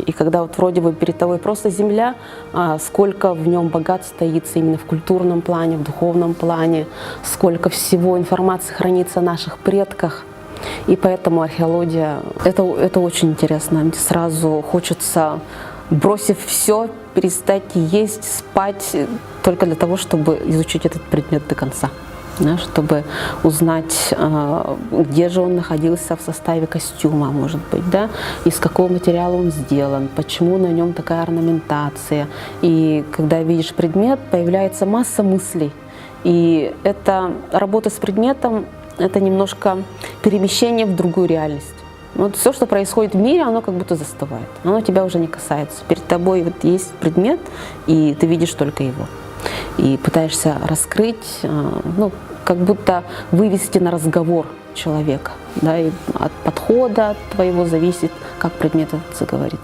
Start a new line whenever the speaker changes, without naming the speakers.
И когда вот вроде бы перед тобой просто земля, сколько в нем богатств таится именно в культурном плане, в духовном плане, сколько всего информации хранится о наших предках. И поэтому археология – это очень интересно. Сразу хочется, бросив все, перестать есть, спать, только для того, чтобы изучить этот предмет до конца. Да, чтобы узнать, где же он находился в составе костюма, может быть, да, из какого материала он сделан, почему на нем такая орнаментация. И когда видишь предмет, появляется масса мыслей. И эта работа с предметом – это немножко перемещение в другую реальность. Вот все, что происходит в мире, оно как будто застывает, оно тебя уже не касается. Перед тобой вот есть предмет, и ты видишь только его. И пытаешься раскрыть, ну, как будто вывести на разговор человека. Да, и от подхода твоего зависит, как предмет этот заговорит.